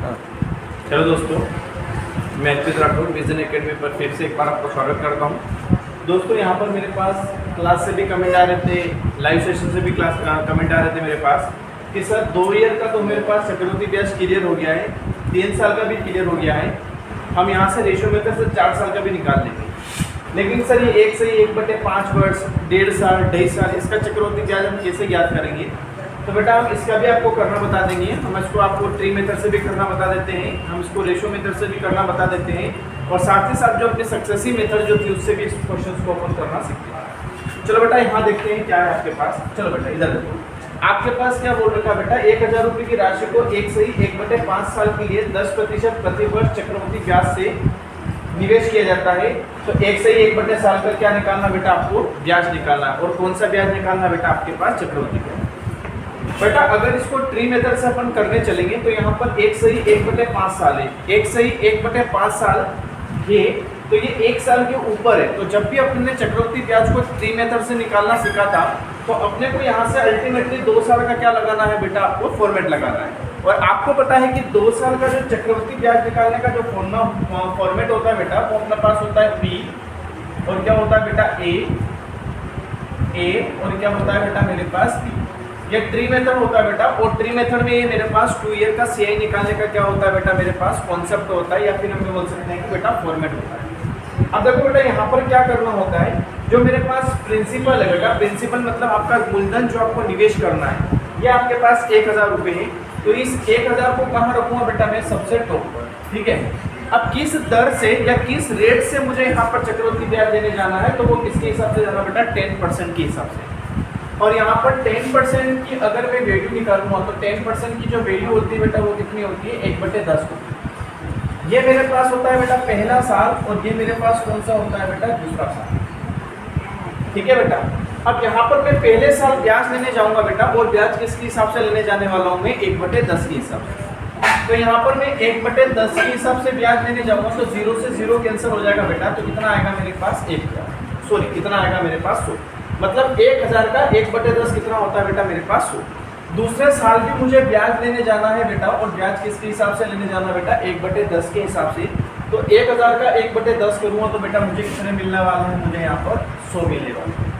चलो दोस्तों, मैं अर्पित राठौर विजन एकेडमी पर फिर से एक बार आपका स्वागत करता हूँ। दोस्तों, यहाँ पर मेरे पास क्लास से भी कमेंट आ रहे थे, लाइव सेशन से भी कमेंट आ रहे थे मेरे पास कि सर 2 ईयर का तो मेरे पास चक्रवृद्धि ब्याज क्लियर हो गया है, 3 साल का भी क्लियर हो गया है, हम यहाँ से रेशियो मेथड से 4 साल का भी निकाल लेंगे, लेकिन सर ये 1 से 1/5 वर्ष, 1.5 साल, 2.5 साल इसका चक्रवृद्धि ब्याज हम कैसे ज्ञात करेंगे? तो बेटा हम इसका भी आपको करना बता देंगे। हम इसको आपको ट्री मेथड से भी करना बता देते हैं, हम इसको रेशियो मेथड से भी करना बता देते हैं, और साथ ही साथ जो अपनी सक्सेसिव मेथड जो थी उससे भी इस क्वेश्चन को अपन करना सीखते हैं। चलो बेटा यहाँ देखते हैं क्या है आपके पास। चलो बेटा इधर देखो, आपके पास क्या बोल रखा बेटा, 1000 रुपये की राशि को 1 से 1/5 साल के लिए 10% प्रति वर्ष चक्रवृद्धि ब्याज से निवेश किया जाता है। तो 1 से 1/5 साल का क्या निकालना बेटा, आपको ब्याज निकालना है। और कौन सा ब्याज निकालना बेटा, आपके पास चक्रवृद्धि ब्याज। बेटा अगर इसको ट्री मेथड से अपन करने चलेंगे तो यहाँ पर 1 से 1/5 साल है, 1 से 1/5 साल ये, तो ये 1 साल के ऊपर है। तो जब भी अपने चक्रवृद्धि ब्याज को ट्री मेथड से निकालना सीखा था तो अपने को यहाँ से अल्टीमेटली 2 साल का क्या लगाना है बेटा, आपको फॉर्मेट लगाना है। और आपको पता है कि 2 साल का जो चक्रवृद्धि ब्याज निकालने का जो फॉर्मेट होता है बेटा, वो अपने पास होता है पी, और क्या होता है बेटा ए, और क्या होता है बेटा मेरे पास पी। ये ट्री मेथड होता है बेटा, और ट्री मेथड में ये मेरे पास 2 ईयर का सीआई निकालने का क्या होता है बेटा, मेरे पास कॉन्सेप्ट होता है, या फिर हम बोल सकते हैं कि बेटा फॉर्मेट होता है। अब देखो बेटा यहाँ पर क्या करना होता है, जो मेरे पास प्रिंसिपल है बेटा, प्रिंसिपल मतलब आपका मूलधन जो आपको निवेश करना है, ये आपके पास 1000 रुपये है। तो इस 1000 को कहाँ रखूँगा बेटा, मैं सबसे टॉप पर, ठीक है। अब किस दर से या किस रेट से मुझे यहाँ पर चक्रवृद्धि ब्याज देने जाना है, तो वो किसके हिसाब से जाना बेटा, 10% के हिसाब से। और यहाँ पर 10% की अगर मैं वैल्यू निकालूंगा तो 10% की जो वैल्यू होती है बेटा, वो कितनी होती है, 1/10 होती है। ये मेरे पास होता है बेटा पहला साल, और ये मेरे पास कौन सा होता है बेटा, दूसरा साल, ठीक है बेटा। अब यहाँ पर मैं पहले साल ब्याज लेने जाऊंगा बेटा, और ब्याज किसके हिसाब से लेने जाने वाला हूँ मैं, 1/10 के हिसाब से। तो यहाँ पर मैं 1/10 के हिसाब से ब्याज लेने जाऊंगा तो 0 से 0 कैंसिल हो जाएगा बेटा। तो कितना आएगा मेरे पास, 1000, सॉरी कितना आएगा मेरे पास 100, मतलब 1000 का 1/10 कितना होता है बेटा, मेरे पास 100। दूसरे साल भी मुझे ब्याज लेने जाना है बेटा, और ब्याज किसके हिसाब से लेने जाना है बेटा, 1/10 के हिसाब से। तो 1000 का 1/10 करूँगा तो बेटा मुझे कितने मिलने वाला है, मुझे यहाँ पर 100 मिलने वाला है।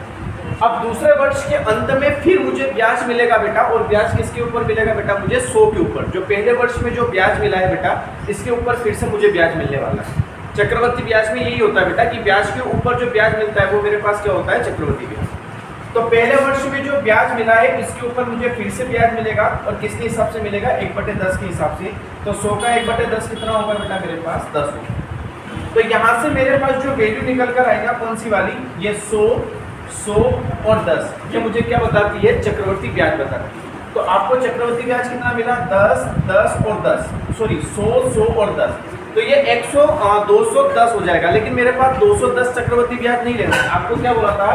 अब दूसरे वर्ष के अंत में फिर मुझे ब्याज मिलेगा बेटा, और ब्याज किसके ऊपर मिलेगा बेटा, मुझे 100 के ऊपर। जो पहले वर्ष में जो ब्याज मिला है बेटा, इसके ऊपर फिर से मुझे ब्याज मिलने वाला है। चक्रवृद्धि ब्याज में यही होता है बेटा कि ब्याज के ऊपर जो ब्याज मिलता है वो मेरे पास क्या होता है, चक्रवृद्धि ब्याज। तो पहले वर्ष में जो ब्याज मिला है इसके ऊपर मुझे फिर से ब्याज मिलेगा, और किसके हिसाब से मिलेगा, 1/10 के हिसाब से। तो 100 का 1/10 कितना होगा बेटा, मेरे पास 10 होगा। तो यहाँ से मेरे पास जो वैल्यू निकल कर आएगा, कौन सी वाली, ये 100 और 10, ये मुझे क्या बताती है, चक्रवृद्धि ब्याज बताती है। तो आपको चक्रवृद्धि ब्याज कितना मिला, 10 और 10, सॉरी 100 और 10, तो ये 210 हो जाएगा। लेकिन मेरे पास 210 चक्रवृद्धि ब्याज नहीं लेना है, आपको क्या बोला था,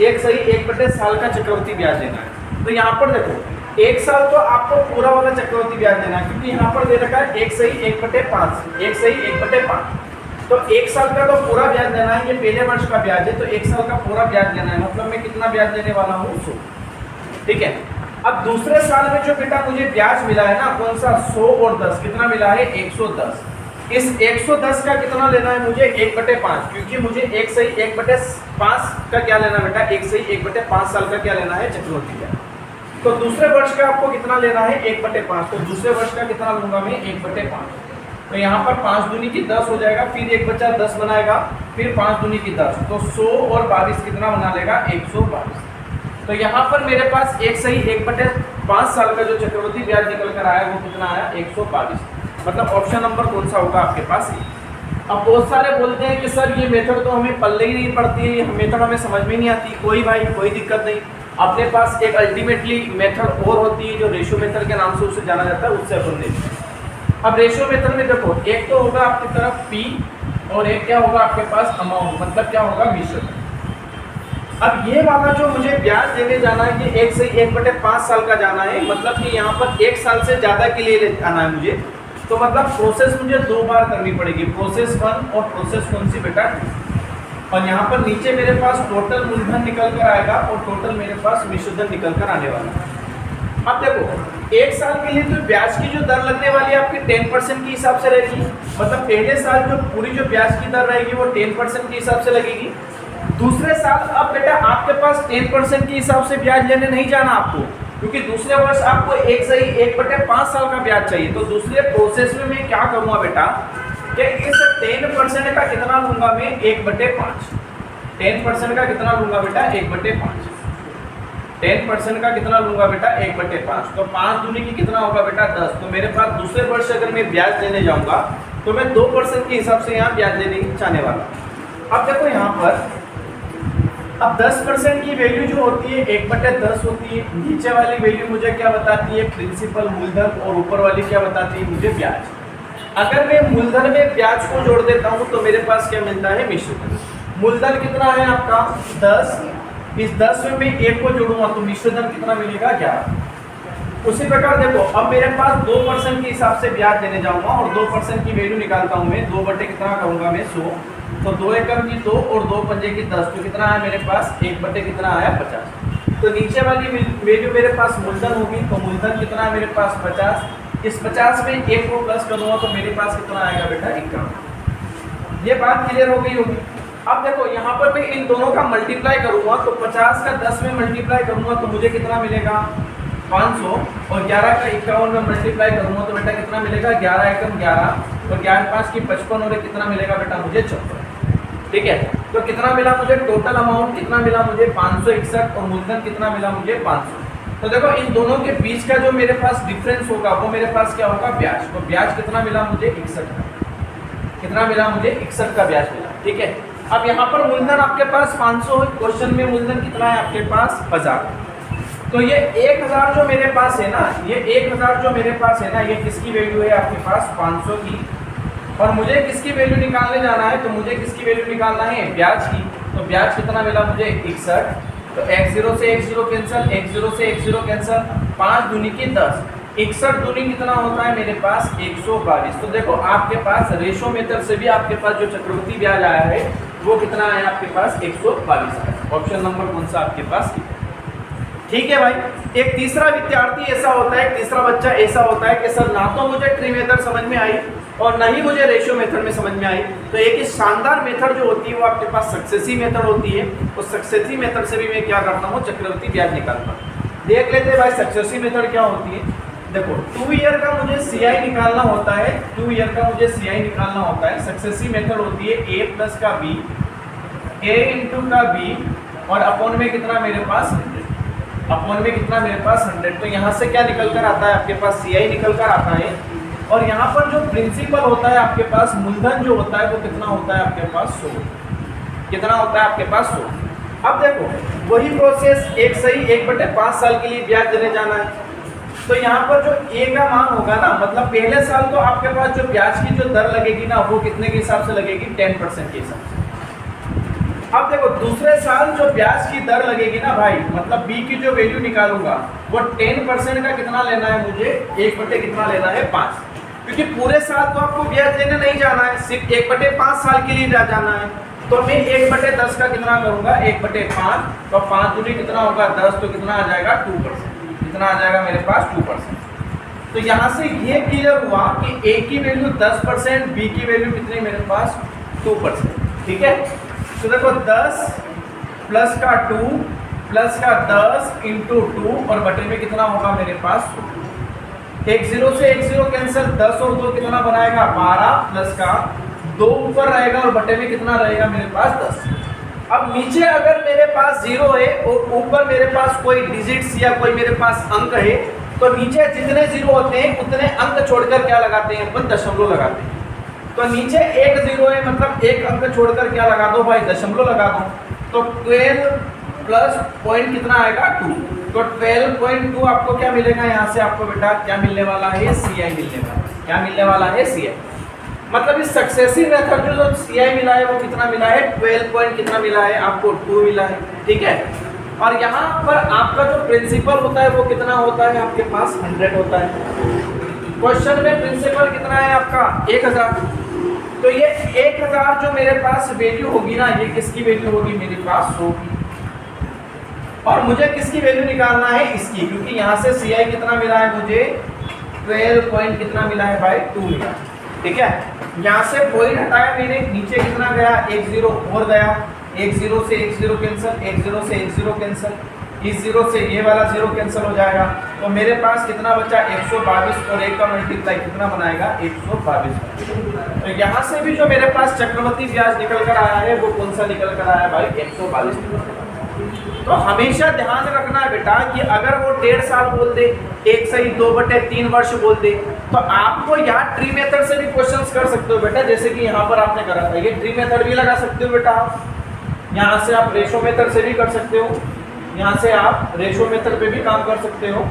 1 से 1/5 साल का चक्रवृद्धि ब्याज देना है। तो यहाँ पर देखो 1 साल तो आपको पूरा वाला चक्रवृद्धि ब्याज देना है, क्योंकि यहाँ पर दे रखा है 1 से 1/5, 1 से 1/5, तो 1 साल का तो पूरा ब्याज देना है। ये पहले वर्ष का ब्याज है, तो 1 साल का पूरा ब्याज देना है, मतलब मैं कितना ब्याज देने वाला हूँ, 100, ठीक है। अब दूसरे साल में जो बेटा मुझे ब्याज मिला है ना, कौन सा, 100 और 10, कितना मिला है, 110। इस 110 का कितना लेना है मुझे, 1/5, क्योंकि मुझे 1 से 1/5 का क्या लेना है बेटा, 1 से 1/5 साल का क्या लेना है, चक्रवृद्धि ब्याज। तो दूसरे वर्ष का आपको कितना लेना है, 1/5, तो दूसरे वर्ष का कितना लूंगा मैं, 1/5। तो यहाँ पर 5 दूनी की 10 हो जाएगा, फिर 1 बचा 10 बनाएगा, फिर 5 दूनी की 10, तो 100 और 22 कितना बना लेगा, 122। तो यहाँ पर मेरे पास 1 से 1/5 साल का जो चक्रवृद्धि ब्याज निकल कर आया वो कितना आया, 122। मतलब ऑप्शन नंबर कौन सा होगा आपके पास, ये। अब बहुत सारे बोलते हैं कि सर ये मेथड तो हमें पल्ले ही नहीं पड़ती है, ये मेथड हमें समझ में नहीं आती। कोई भाई कोई दिक्कत नहीं, अपने पास एक अल्टीमेटली मेथड और होती है जो रेशियो मेथड के नाम से उसे जाना जाता है, उससे अपन देखते हैं। अब रेशियो मेथड में देखो, एक तो होगा आपकी तरफ पी, और एक क्या होगा आपके पास, अमाउंट, मतलब क्या होगा, मिश्रण। अब ये वाला जो मुझे ब्याज देने जाना है, ये 1 से 1/5 साल का जाना है, मतलब कि यहाँ पर 1 साल से ज़्यादा के लिए आना है मुझे। तो मतलब प्रोसेस मुझे 2 बार करनी पड़ेगी, प्रोसेस 1 और प्रोसेस कौन सी बेटा, और यहाँ पर नीचे मेरे पास टोटल मूलधन निकल कर आएगा, और टोटल मेरे पास मिश्रधन निकल कर आने वाला है। अब देखो एक साल के लिए तो ब्याज की जो दर लगने वाली है आपकी 10% के हिसाब से रहेगी, मतलब पहले साल जो पूरी जो ब्याज की दर रहेगी वो 10% के हिसाब से लगेगी। दूसरे साल अब बेटा आपके पास 10% के हिसाब से ब्याज लेने नहीं जाना आपको, क्योंकि दूसरे वर्ष आपको 1/5 साल का ब्याज चाहिए। तो दूसरे प्रोसेस में मैं क्या करूँगा बेटा कि इस 10% का कितना लूँगा मैं 1/5। 10% का कितना लूँगा बेटा 1/5। 10% का कितना लूँगा बेटा 1/5। तो 5 दूनी की कितना होगा बेटा 10। तो मेरे पास दूसरे वर्ष अगर मैं ब्याज लेने जाऊँगा तो मैं 2% के हिसाब से यहाँ ब्याज लेने जाने वाला। अब देखो यहाँ पर अब 10% की वैल्यू जो होती है 1/10 होती है। नीचे वाली वैल्यू मुझे क्या बताती है प्रिंसिपल मूलधन, और ऊपर वाली क्या बताती है मुझे ब्याज। अगर मैं मूलधन में ब्याज को जोड़ देता हूँ तो मेरे पास क्या मिलता है मिश्रधन। मूलधन कितना है आपका 10, इस 10 में मैं 1 को जोड़ूंगा तो मिश्रधन कितना मिलेगा 11। उसी प्रकार देखो अब मेरे पास 2% के हिसाब से ब्याज देने जाऊंगा और 2% की वैल्यू निकालता हूं मैं 2 बटे कितना करूंगा मैं 100। तो 2 एकम की 2 और 2 पंजे की 10, तो कितना है मेरे पास 1 बटे कितना आया 50। तो नीचे वाली वैल्यू मेरे पास मूलधन होगी, तो मूलधन कितना है मेरे पास 50। इस 50 में 1 को प्लस करूंगा तो मेरे पास कितना आएगा बेटा 51। ये बात क्लियर हो गई होगी। अब देखो यहाँ पर मैं इन दोनों का मल्टीप्लाई करूंगा तो 50 का 10 में मल्टीप्लाई करूंगा तो मुझे कितना मिलेगा 500, और 11 का 51 में मल्टीप्लाई करूंगा तो बेटा कितना मिलेगा 11 एकम 11 और 11 5 की 55 और कितना मिलेगा बेटा मुझे 54। ठीक है, तो कितना मिला मुझे टोटल अमाउंट कितना मिला मुझे 561 और मूलधन कितना मिला मुझे 500। तो देखो इन दोनों के बीच का जो मेरे पास डिफरेंस होगा वो मेरे पास क्या होगा ब्याज। तो ब्याज कितना मिला मुझे 61 का, कितना मिला मुझे 61 का ब्याज मिला। ठीक है, अब यहाँ पर मूलधन आपके पास 500 है, क्वेश्चन में मूलधन कितना है आपके पास 1000। तो ये 1000 जो मेरे पास है ना, ये 1000 जो मेरे पास है ना, ये किसकी वैल्यू है आपके पास 500 की, और मुझे किसकी वैल्यू निकालने जाना है, तो मुझे किसकी वैल्यू निकालना है ब्याज की। तो ब्याज कितना मिला मुझे 61। तो x0 से x0 कैंसिल, x0 से x0 कैंसिल, 5 दूनी की 10, 61 दूनी कितना होता है मेरे पास 122। तो देखो आपके पास रेशो मेथड से भी आपके पास जो चक्रवृद्धि ब्याज आया है वो कितना है आपके पास 122 है। ऑप्शन नंबर कौन सा आपके पास। ठीक है भाई, एक तीसरा विद्यार्थी ऐसा होता है, तीसरा बच्चा ऐसा होता है कि सर ना तो मुझे ट्री मेथड समझ में आई और ना ही मुझे रेशियो मेथड में समझ में आई। तो एक शानदार मेथड जो होती है वो आपके पास सक्सेसिव मेथड होती है। उस सक्सेसिव मेथड से भी मैं क्या करता हूँ चक्रवृद्धि ब्याज निकालता हूँ। देख लेते हैं भाई सक्सेसिव मेथड क्या होती है। देखो 2 ईयर का मुझे CI निकालना होता है, 2 ईयर का मुझे CI निकालना होता है। सक्सेसिव मेथड होती है A प्लस का B, A इंटू का B और अपॉन में कितना मेरे पास 100, अपॉन में कितना मेरे पास 100। तो यहाँ से क्या निकल कर आता है आपके पास CI निकल कर आता है, और यहाँ पर जो प्रिंसिपल होता है आपके पास मूलधन जो होता है वो कितना होता है आपके पास 100, कितना होता है आपके पास 100। अब देखो वही प्रोसेस एक सही 1/5 साल के लिए ब्याज देने जाना है। तो यहाँ पर जो A का मान होगा ना, मतलब पहले साल तो आपके पास जो ब्याज की जो दर लगेगी ना वो कितने के हिसाब से लगेगी 10% के हिसाब से। अब देखो दूसरे साल जो ब्याज की दर लगेगी ना भाई, मतलब B की जो वैल्यू निकालूंगा वो 10% का कितना लेना है मुझे 1 बटे कितना लेना है 5, क्योंकि पूरे साल तो आपको ब्याज देने नहीं जाना है, सिर्फ 1/5 साल के लिए जाना है। तो मैं 1/10 का कितना करूंगा 1/5, तो 5 दूनी कितना होगा 10, तो कितना आ जाएगा 2%, कितना आ जाएगा मेरे पास 2%। तो यहाँ से ये क्लियर हुआ कि A की वैल्यू 10%, B की वैल्यू कितनी मेरे पास 2%। ठीक है, तो देखो 10 प्लस का 2 प्लस का 10 इंटू 2 और बटे में कितना होगा मेरे पास 10 से 10 कैंसिल, 10 और 2 कितना बनाएगा 12 प्लस का 2 ऊपर रहेगा और बटे में कितना रहेगा मेरे पास 10। अब नीचे अगर मेरे पास 0 है और ऊपर मेरे पास कोई डिजिट्स या कोई मेरे पास अंक है, तो नीचे जितने 0 होते हैं उतने अंक छोड़कर क्या लगाते हैं अपन दशमलव लगाते हैं। तो नीचे एक 0 है, मतलब एक अंक छोड़कर क्या लगा दो भाई दशमलव लगा दो। तो 12 प्लस पॉइंट कितना आएगा 2, तो 12.2 आपको क्या मिलेगा यहाँ से आपको बेटा क्या मिलने वाला है CI मिलने वाला है। क्या मिलने वाला है CI, मतलब इस सक्सेसिव मेथड जो CI मिला है वो कितना मिला है 12 पॉइंट कितना मिला है आपको 2 मिला है। ठीक है, और यहाँ पर आपका जो प्रिंसिपल होता है वो कितना होता है आपके पास 100 होता है। क्वेश्चन में प्रिंसिपल कितना है आपका 1000। तो ये 1000 जो मेरे पास वैल्यू होगी ना, ये किसकी वैल्यू होगी मेरे पास 100 की। और मुझे किसकी वैल्यू निकालना है, इसकी, क्योंकि यहाँ से सी आई कितना मिला है मुझे 12 पॉइंट कितना मिला है भाई 2 मिला। ठीक है, यहाँ से पॉइंट हटाया मैंने, नीचे कितना गया, एक जीरो और गया, एक जीरो से एक जीरो कैंसिल, एक जीरो से एक जीरो कैंसिल, इस जीरो से ये वाला जीरो कैंसिल हो जाएगा। तो मेरे पास कितना बचा 122 और एक का मल्टीप्लाई कितना बनाएगा 122। तो यहाँ से भी जो मेरे पास चक्रवर्ती ब्याज निकल कर आया है वो कौन सा निकल कर आया भाई 122। तो हमेशा ध्यान रखना है बेटा कि अगर वो 1.5 साल बोल दे, 1 सही 2/3 वर्ष बोल दे, तो आपको यहाँ ट्री मेथड से भी क्वेश्चंस कर सकते हो बेटा, जैसे कि यहाँ पर आपने करा था, ये ट्री मेथड भी लगा सकते हो बेटा आप। यहाँ से आप रेशो मेथड से भी कर सकते हो, यहाँ से आप रेशो मेथड पे भी काम कर सकते हो,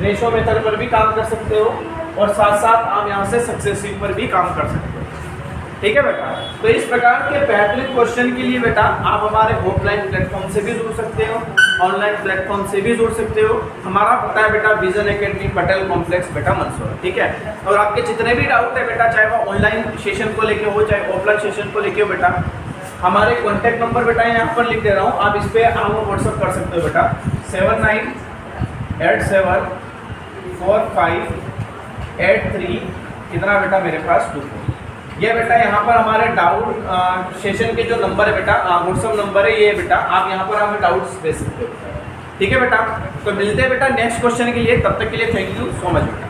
रेशो मेथड पर भी काम कर सकते हो, और साथ साथ आप यहाँ से सक्सेसिव पर भी काम कर सकते हो। ठीक है बेटा, तो इस प्रकार के बेहतरीन क्वेश्चन के लिए बेटा आप हमारे ऑफलाइन प्लेटफॉर्म से भी जुड़ सकते हो, ऑनलाइन प्लेटफॉर्म से भी जुड़ सकते हो। हमारा पता है बेटा विजन एकेडमी पटेल कॉम्प्लेक्स बेटा मंदसौर। ठीक है, और आपके जितने भी डाउट है बेटा, चाहे वो ऑनलाइन सेशन को लेके हो चाहे ऑफलाइन सेशन को लेके हो बेटा, हमारे कॉन्टैक्ट नंबर बेटा यहाँ पर लिख दे रहा हूँ, आप इस पर आप व्हाट्सअप कर सकते हो बेटा 79874583 कितना बेटा मेरे पास 24। ये बेटा यहाँ पर हमारे डाउट सेशन के जो नंबर है बेटा, व्हाट्सअप नंबर है ये बेटा, आप यहाँ पर हमें डाउट्स भेज सकते हो। ठीक है बेटा, तो मिलते हैं बेटा नेक्स्ट क्वेश्चन के लिए, तब तक के लिए थैंक यू सो मच बेटा।